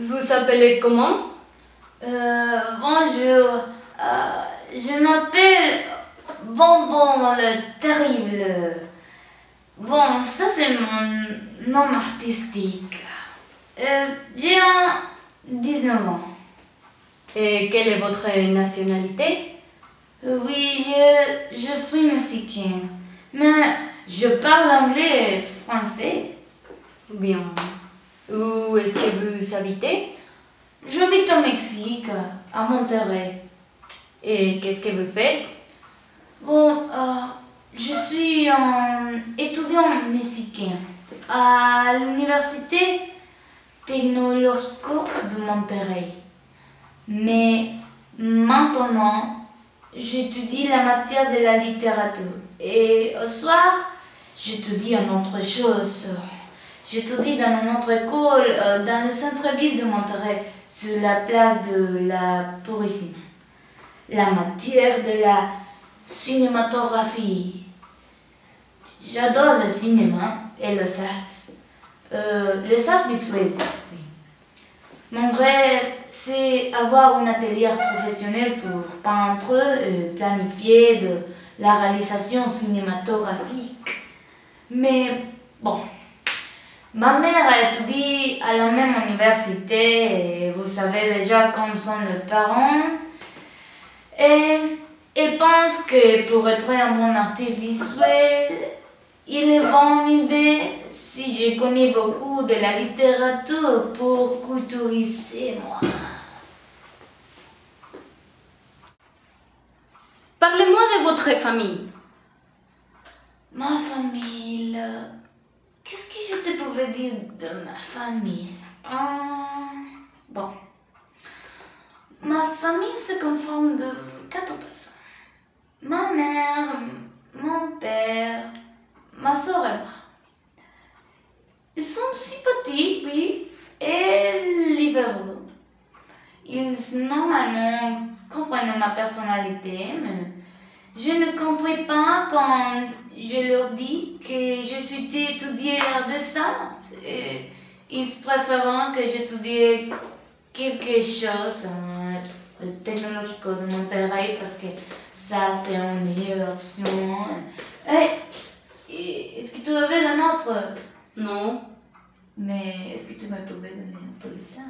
Vous s'appelez comment? Bonjour, je m'appelle Bonbon le Terrible. Bon, ça c'est mon nom artistique. J'ai 19 ans. Et quelle est votre nationalité? Oui, je suis mexicain, mais je parle anglais et français. Bien. Où est-ce que vous habitez? J'habite au Mexique, à Monterrey. Et qu'est-ce que vous faites? Bon, je suis un étudiant mexicain à l'Université Tecnológico de Monterrey. Mais maintenant, j'étudie la matière de la littérature. Et au soir, j'étudie une autre chose. J'étudie dans une autre école, dans le centre-ville de Monterrey, sur la place de la Purísima. La matière de la cinématographie. J'adore le cinéma et les arts visuels. Mon rêve, c'est avoir un atelier professionnel pour peindre et planifier de la réalisation cinématographique. Mais bon, ma mère étudie à la même université et vous savez déjà comme sont les parents. Et elle pense que pour être un bon artiste visuel, il est bonne idée si je connais beaucoup de la littérature pour culturiser moi. Parlez-moi de votre famille. Ma famille... Qu'est-ce que je te pouvais dire de ma famille? Bon. Ma famille se conforme de 4 personnes. Ma mère, mon père, ma soeur et moi. Ils sont sympathiques, oui, et libéraux. Ils normalement comprennent ma personnalité, mais je ne comprends pas quand je leur dis que je suis étudiée l'art de sciences. Et ils préfèrent que j'étudie quelque chose le Tecnológico de Monterrey parce que ça c'est une meilleure option. Hey, est-ce que tu avais un autre? Non. Mais est-ce que tu me pouvais donner un peu de ça?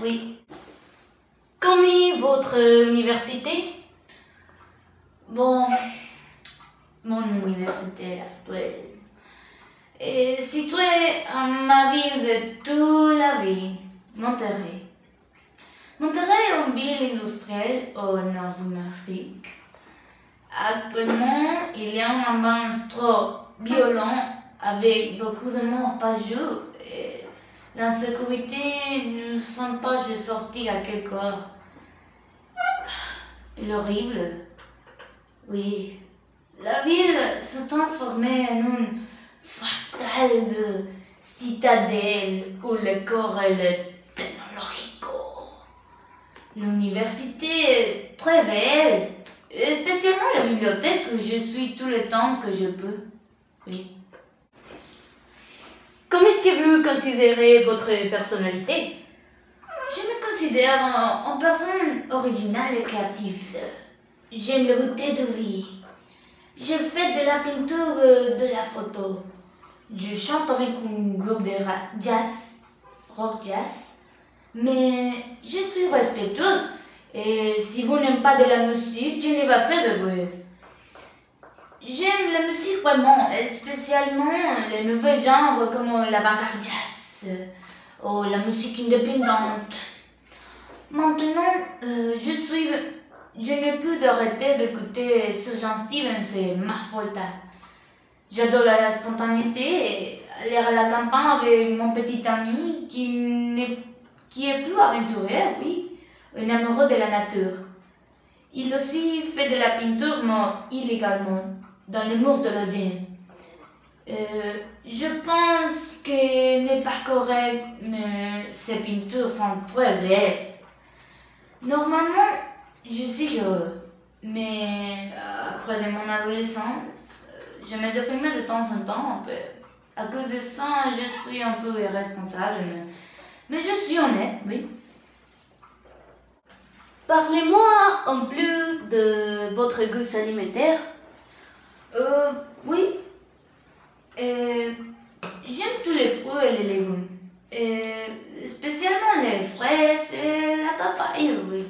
Oui. Comment est votre université? Bon, mon université actuelle est située en ma ville de toute la vie, Monterrey. Monterrey est une ville industrielle au nord du Mexique. Actuellement, il y a un avance trop violent avec beaucoup de morts par jour et l'insécurité ne s'empêche de sortir à quelque heure. L'horrible. Oui. La ville se transformait en une fractale de citadelle où le corps est le Tecnológico. L'université est très belle, et spécialement la bibliothèque où je suis tout le temps que je peux. Oui. Comment est-ce que vous considérez votre personnalité? Je me considère une personne originale et créative. J'aime la beauté de vie. Je fais de la peinture, de la photo. Je chante avec un groupe de jazz, rock jazz. Mais je suis respectueuse. Et si vous n'aimez pas de la musique, je n'ai pas fait de bruit. J'aime la musique vraiment, et spécialement les nouveaux genres comme l'avant-garde jazz ou la musique indépendante. Maintenant, je n'ai plus arrêter d'écouter Sufjan Stevens et Mars Volta. J'adore la spontanéité et aller à la campagne avec mon petit ami qui est plus aventurier, oui, un amoureux de la nature. Il aussi fait de la peinture, mais illégalement, dans les murs de la Gêne. Je pense que n'est pas correct, mais ces peintures sont très belles. Normalement, je suis heureux, mais après de mon adolescence, je me déprimais de temps en temps un peu. À cause de ça, je suis un peu irresponsable, mais je suis honnête, oui. Parlez-moi un peu de votre goût alimentaire. Oui. J'aime tous les fruits et les légumes. Spécialement les fraises et la papaye, oui.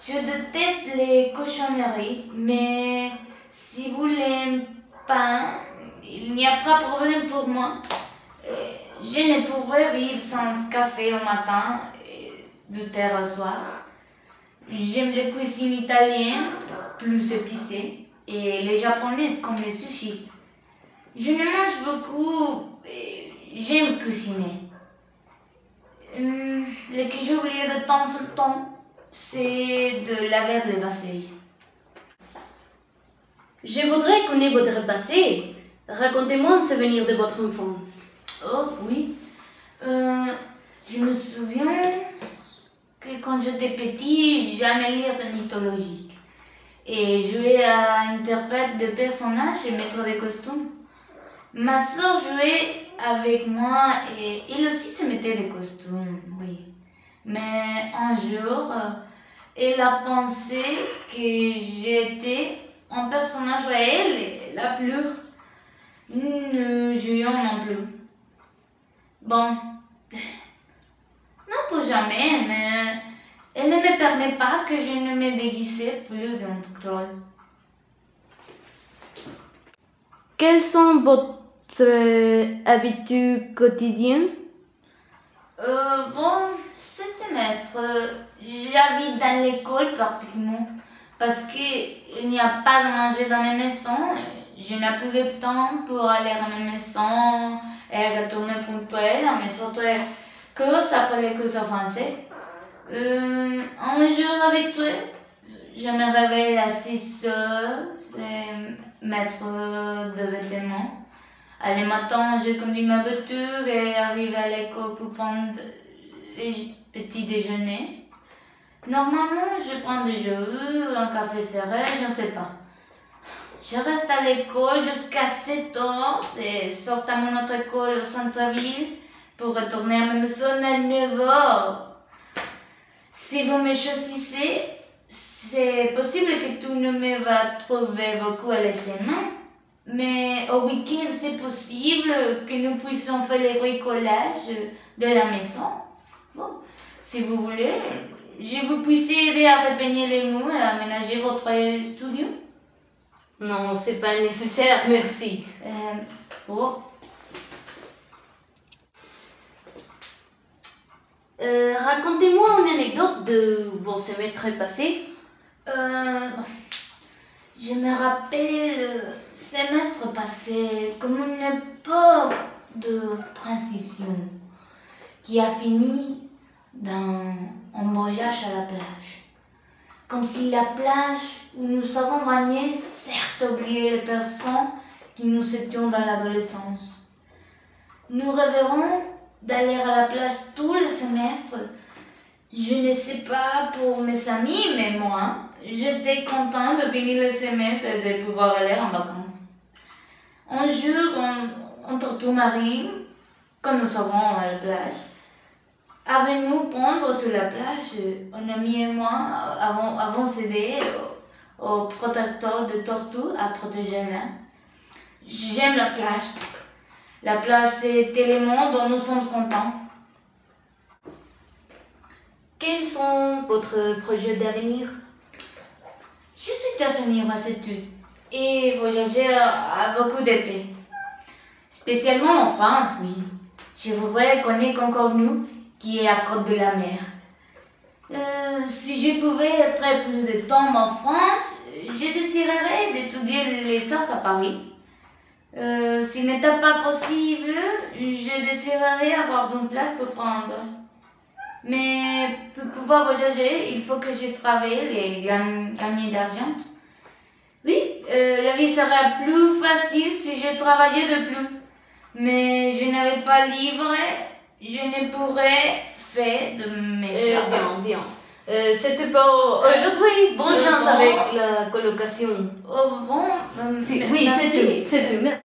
Je déteste les cochonneries, mais si vous l'aimez pas, il n'y a pas de problème pour moi. Je ne pourrais vivre sans café au matin et du thé au soir. J'aime la cuisine italienne, plus épicée, et les japonaises comme les sushis. Je ne mange beaucoup, et j'aime cuisiner. Le que j'ai oublié de temps en temps, c'est de laver les vaisselles. Je voudrais connaître votre passé. Racontez-moi un souvenir de votre enfance. Oh oui, je me souviens que quand j'étais petit, j'aimais lire de mythologie et jouer à interprète de personnages et mettre des costumes. Ma soeur jouait avec moi et elle aussi se mettait des costumes, oui. Mais un jour, elle a pensé que j'étais un personnage réel et elle a pleuré. Nous ne jouions non plus. Bon, non pour jamais, mais elle ne me permet pas que je ne me déguise plus d'un troll. Quelles sont votre habitudes quotidiennes? Bon, ce semestre, j'habite dans l'école pratiquement parce qu'il n'y a pas de manger dans ma maison. Je n'ai plus de temps pour aller à ma maison et retourner ponctuel à mes autres cours après les cours de français. Un jour habitué, je me réveille à 6 heures, c'est mettre de vêtements. Le matin, je conduis ma voiture et arrive à l'école pour prendre les petits déjeuners. Normalement, je prends des jeux, un café serré, je ne sais pas. Je reste à l'école jusqu'à 7 heures et sors à mon autre école au centre-ville pour retourner à ma maison à 9 heures. Si vous me choisissez, c'est possible que tu ne me vas trouver beaucoup à l'enseignement. Mais au week-end, c'est possible que nous puissions faire les bricolages de la maison. Bon, si vous voulez, je vous puisse aider à repeigner les murs et à aménager votre studio. Non, c'est pas nécessaire, merci. Bon. Racontez-moi une anecdote de vos semestres passés. Je me rappelle le semestre passé comme une époque de transition qui a fini dans un voyage à la plage. Comme si la plage où nous avons baigné, certes oublié les personnes qui nous étions dans l'adolescence. Nous rêverons d'aller à la plage tous les semestres. Je ne sais pas pour mes amis, mais moi, j'étais contente de finir le semestre et de pouvoir aller en vacances. Un jour, on tortue marine, quand nous serons à la plage, avons-nous pondre sur la plage, un ami et moi avons cédé au protecteur de tortue à protéger là. J'aime la plage. La plage, c'est l'élément dont nous sommes contents. Quels sont votre projet d'avenir? Je suis devenir mes études et voyager à beaucoup de pays. Spécialement en France, oui. Je voudrais connaître encore nous, qui est à côté de la mer. Si je pouvais être plus de temps en France, je désirerais d'étudier les sciences à Paris. S'il n'était pas possible, je désirerais avoir une place pour prendre. Mais pour pouvoir voyager, il faut que je travaille et gagner d'argent. Oui, la vie serait plus facile si je travaillais de plus. Mais je n'avais pas libre, je ne pourrais faire de mes choses. Bien. C'était pour aujourd'hui. Bonne chance bon. avec la colocation. Oh bon, Oui, Merci. c'est tout. Merci.